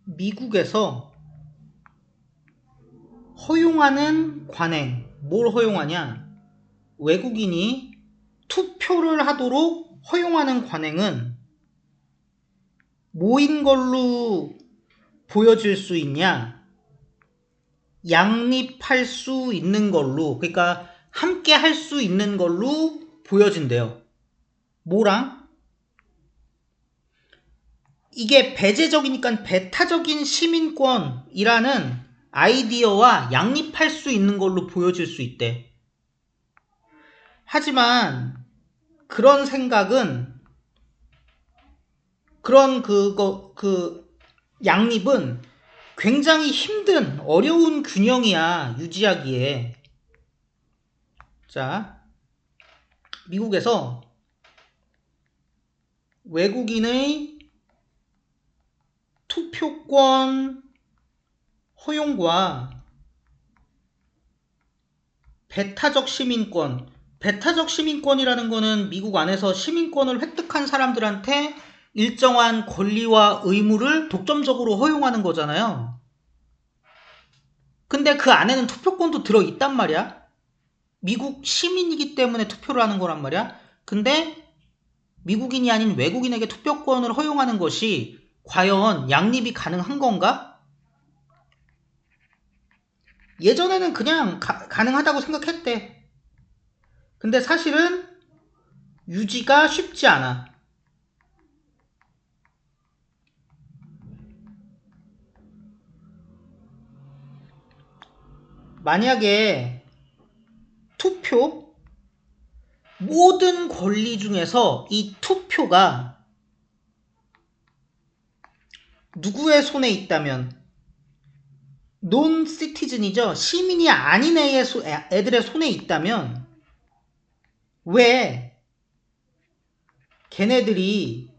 미국에서 허용하는 관행, 뭘 허용하냐? 외국인이 투표를 하도록 허용하는 관행은 뭐인 걸로 보여질 수 있냐? 양립할 수 있는 걸로, 그러니까 함께 할 수 있는 걸로 보여진대요. 뭐랑? 이게 배제적이니까 배타적인 시민권이라는 아이디어와 양립할 수 있는 걸로 보여질 수 있대. 하지만 그런 생각은, 그런 양립은 굉장히 힘든 어려운 균형이야, 유지하기에. 자, 미국에서 외국인의 투표권 허용과 배타적 시민권, 배타적 시민권이라는 거는 미국 안에서 시민권을 획득한 사람들한테 일정한 권리와 의무를 독점적으로 허용하는 거잖아요. 근데 그 안에는 투표권도 들어있단 말이야. 미국 시민이기 때문에 투표를 하는 거란 말이야. 근데 미국인이 아닌 외국인에게 투표권을 허용하는 것이 과연 양립이 가능한 건가? 예전에는 그냥 가능하다고 생각했대. 근데 사실은 유지가 쉽지 않아. 만약에 투표, 모든 권리 중에서 이 투표가 누구의 손에 있다면, 논 시티즌이죠. 시민이 아닌 애들의 손에 있다면 왜 걔네들이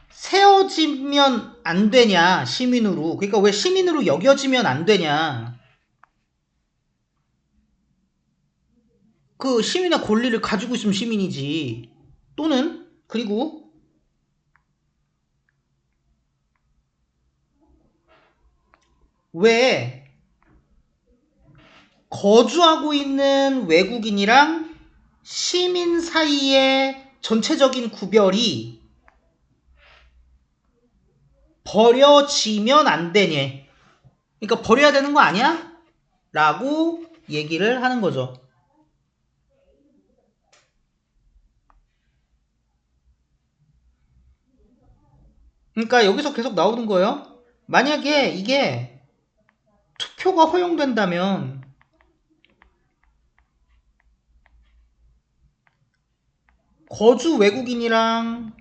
세워지면 안 되냐, 시민으로. 그러니까 왜 시민으로 여겨지면 안 되냐. 그 시민의 권리를 가지고 있으면 시민이지. 또는 그리고 왜 거주하고 있는 외국인이랑 시민 사이의 전체적인 구별이 버려지면 안 되냐. 그러니까 버려야 되는 거 아니야? 라고 얘기를 하는 거죠. 그러니까 여기서 계속 나오는 거예요. 만약에 이게 투표가 허용된다면 거주 외국인이랑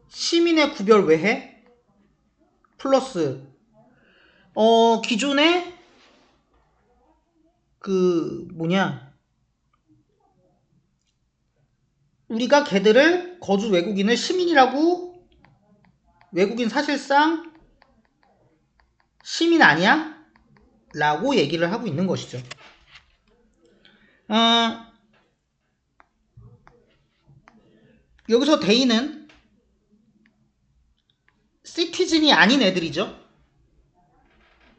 시민의 구별 왜 해? 플러스 기존에 우리가 걔들을 거주 외국인을 시민이라고, 외국인 사실상 시민 아니야? 라고 얘기를 하고 있는 것이죠. 여기서 대의는 시티즌이 아닌 애들이죠.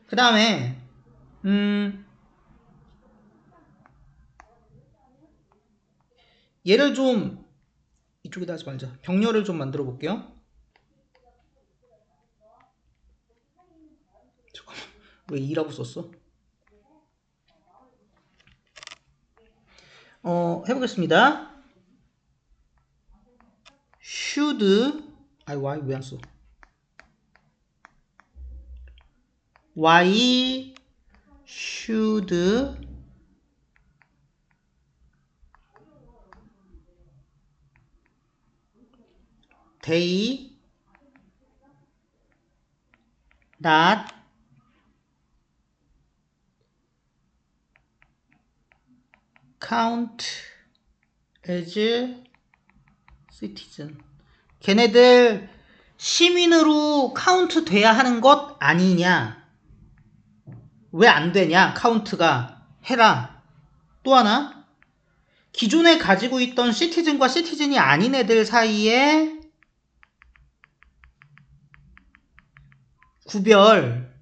그 다음에 얘를 좀 이쪽에다 하지 말자. 병렬을 좀 만들어 볼게요. 잠깐만, 왜 2라고 썼어? 해보겠습니다. should, why 왜 안 써? why should they not count as citizen. 걔네들 시민으로 카운트 돼야 하는 것 아니냐? 왜 안 되냐? 카운트가 해라. 또 하나, 기존에 가지고 있던 시티즌과 시티즌이 아닌 애들 사이에 구별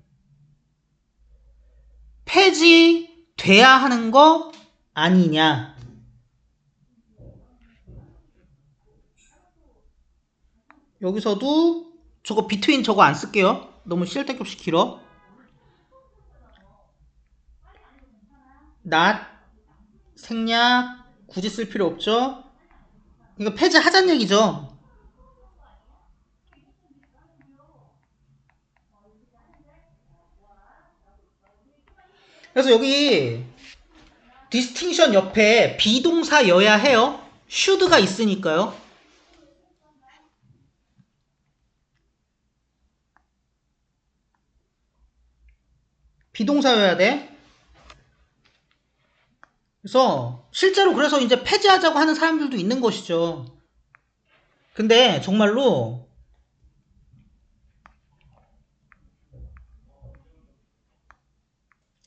폐지돼야 하는 거 아니냐. 여기서도 저거 비트윈 저거 안 쓸게요. 너무 실대급식 길어. not 생략 굳이 쓸 필요 없죠. 이거 폐지하자는 얘기죠. 그래서 여기 디스팅션 옆에 비동사여야 해요. should가 있으니까요. 비동사여야 돼. 그래서 실제로 그래서 이제 폐지하자고 하는 사람들도 있는 것이죠. 근데 정말로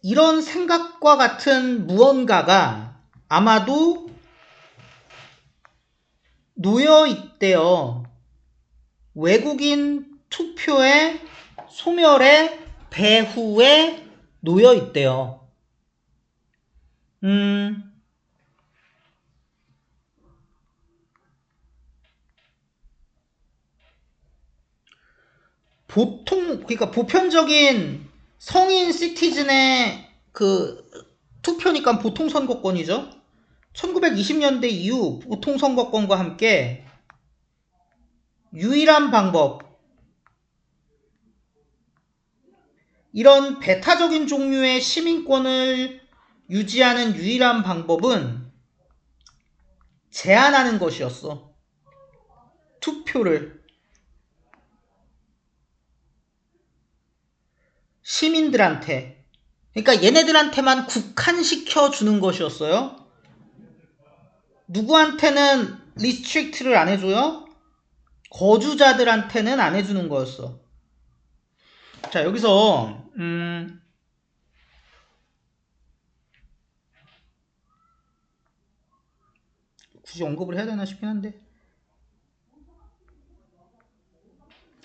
이런 생각과 같은 무언가가 아마도 놓여 있대요. 외국인 투표의 소멸의 배후에 놓여 있대요. 그러니까 보편적인 성인 시티즌의 그 투표니까 보통 선거권이죠. 1920년대 이후 보통 선거권과 함께 유일한 방법, 이런 배타적인 종류의 시민권을 유지하는 유일한 방법은 제한하는 것이었어. 투표를. 시민들한테. 그러니까 얘네들한테만 국한시켜 주는 것이었어요. 누구한테는 리스트릭트를 안 해줘요? 거주자들한테는 안 해주는 거였어. 자, 여기서 굳이 언급을 해야 되나 싶긴 한데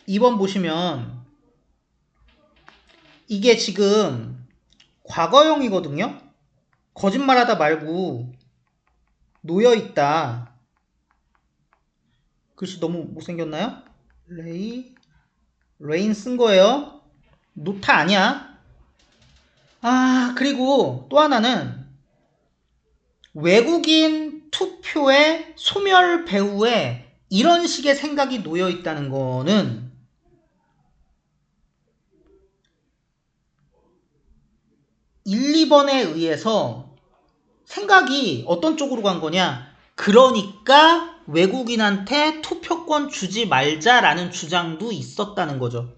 2번 보시면 이게 지금 과거형이거든요. 거짓말하다 말고 놓여있다. 글씨 너무 못생겼나요? 레인 쓴 거예요. 노타 아니야. 그리고 또 하나는 외국인 투표의 소멸 배후에 이런 식의 생각이 놓여있다는 거는 1, 2번에 의해서 생각이 어떤 쪽으로 간 거냐. 그러니까 외국인한테 투표권 주지 말자라는 주장도 있었다는 거죠.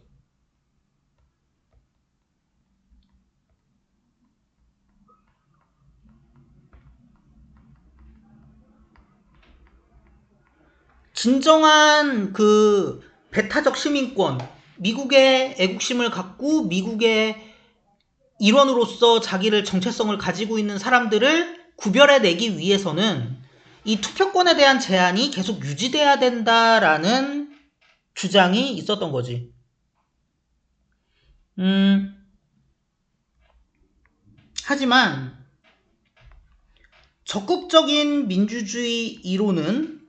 진정한 그 배타적 시민권, 미국의 애국심을 갖고 미국의 일원으로서 자기를 정체성을 가지고 있는 사람들을 구별해내기 위해서는 이 투표권에 대한 제한이 계속 유지돼야 된다라는 주장이 있었던 거지. 하지만 적극적인 민주주의 이론은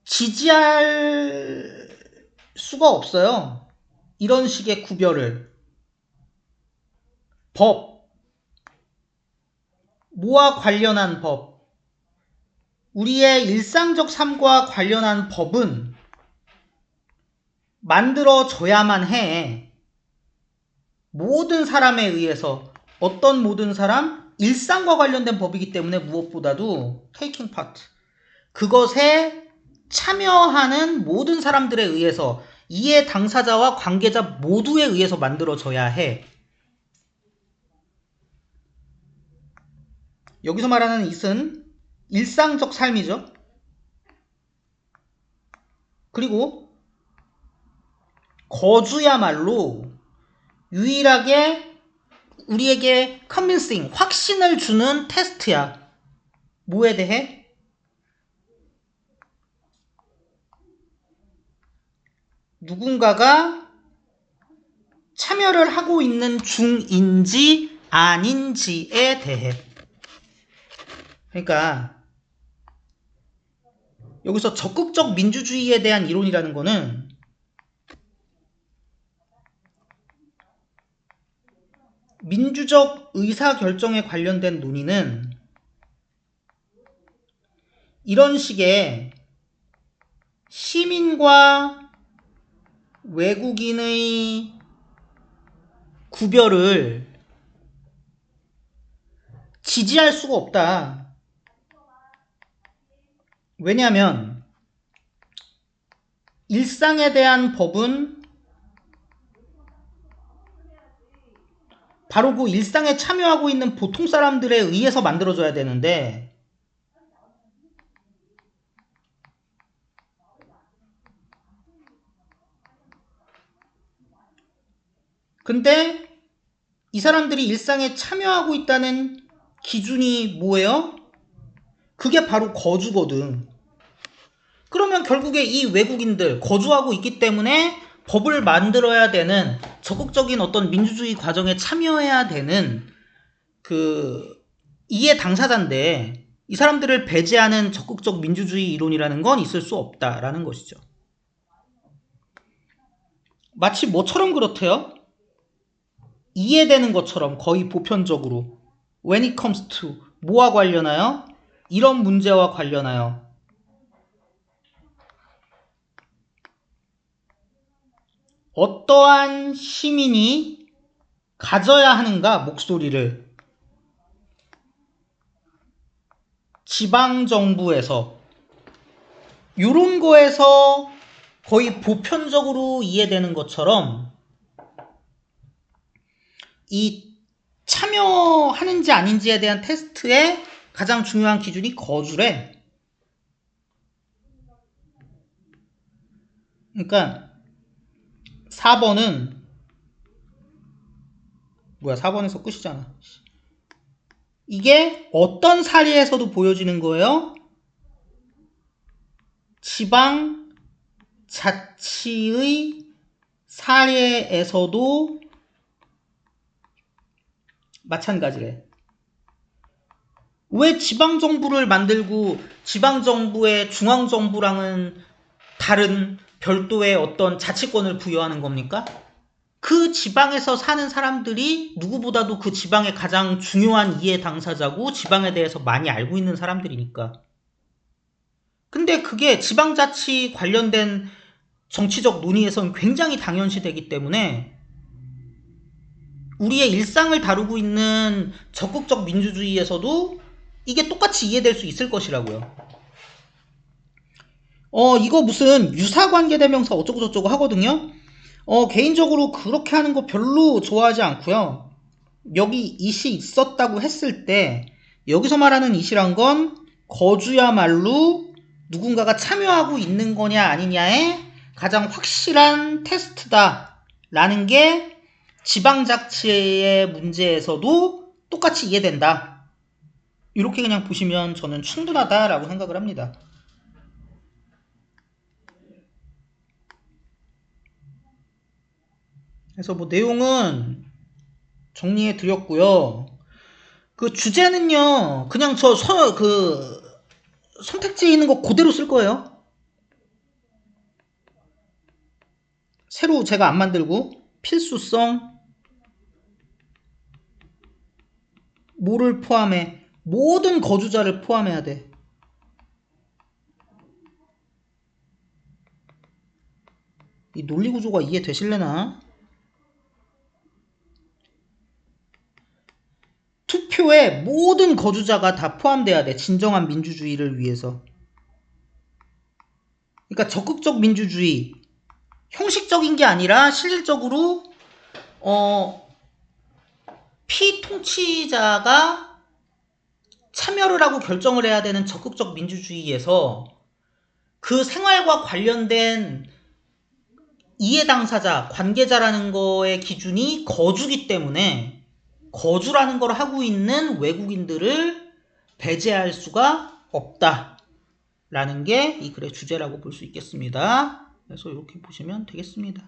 지지할 수가 없어요. 이런 식의 구별을. 법, 뭐와 관련한 법, 우리의 일상적 삶과 관련한 법은 만들어져야만 해. 모든 사람에 의해서. 어떤 모든 사람? 일상과 관련된 법이기 때문에 무엇보다도 taking part. 그것에 참여하는 모든 사람들에 의해서, 이해 당사자와 관계자 모두에 의해서 만들어져야 해. 여기서 말하는 it은 일상적 삶이죠. 그리고 거주야말로 유일하게 우리에게 convincing, 확신을 주는 테스트야. 뭐에 대해? 누군가가 참여를 하고 있는 중인지 아닌지에 대해. 그러니까 여기서 적극적 민주주의에 대한 이론이라는 거는 민주적 의사결정에 관련된 논의는 이런 식의 시민과 외국인의 구별을 지지할 수가 없다. 왜냐하면 일상에 대한 법은 바로 그 일상에 참여하고 있는 보통 사람들에 의해서 만들어져야 되는데 근데 이 사람들이 일상에 참여하고 있다는 기준이 뭐예요? 그게 바로 거주거든. 그러면 결국에 이 외국인들 거주하고 있기 때문에 법을 만들어야 되는 적극적인 어떤 민주주의 과정에 참여해야 되는 그 이해 당사자인데 이 사람들을 배제하는 적극적 민주주의 이론이라는 건 있을 수 없다라는 것이죠. 마치 뭐처럼 그렇대요? 이해되는 것처럼 거의 보편적으로 when it comes to 뭐와 관련하여? 이런 문제와 관련하여 어떠한 시민이 가져야 하는가 목소리를 지방정부에서 이런 거에서 거의 보편적으로 이해되는 것처럼 이 참여하는지 아닌지에 대한 테스트의 가장 중요한 기준이 거주래. 그러니까 4번은 뭐야 4번에서 끝이잖아. 이게 어떤 사례에서도 보여지는 거예요? 지방자치의 사례에서도 마찬가지래. 왜 지방정부를 만들고 지방정부의 중앙정부랑은 다른 별도의 어떤 자치권을 부여하는 겁니까? 그 지방에서 사는 사람들이 누구보다도 그 지방의 가장 중요한 이해 당사자고 지방에 대해서 많이 알고 있는 사람들이니까. 근데 그게 지방자치 관련된 정치적 논의에선 굉장히 당연시되기 때문에 우리의 일상을 다루고 있는 적극적 민주주의에서도 이게 똑같이 이해될 수 있을 것이라고요. 이거 무슨 유사관계대명사 어쩌고저쩌고 하거든요. 개인적으로 그렇게 하는 거 별로 좋아하지 않고요. 여기 it이 있었다고 했을 때 여기서 말하는 it이란 건 거주야말로 누군가가 참여하고 있는 거냐 아니냐의 가장 확실한 테스트다 라는 게 지방자치의 문제에서도 똑같이 이해된다. 이렇게 그냥 보시면 저는 충분하다라고 생각을 합니다. 그래서 뭐 내용은 정리해 드렸고요. 그 주제는요, 그냥 선택지에 있는 거 그대로 쓸 거예요. 새로 제가 안 만들고, 필수성, 뭐를 포함해? 모든 거주자를 포함해야 돼. 이 논리 구조가 이해되실래나? 투표에 모든 거주자가 다 포함돼야 돼. 진정한 민주주의를 위해서. 그러니까 적극적 민주주의, 형식적인 게 아니라 실질적으로 피통치자가 참여를 하고 결정을 해야 되는 적극적 민주주의에서 그 생활과 관련된 이해 당사자, 관계자라는 거의 기준이 거주기 때문에 거주라는 걸 하고 있는 외국인들을 배제할 수가 없다라는 게 이 글의 주제라고 볼 수 있겠습니다. 그래서 이렇게 보시면 되겠습니다.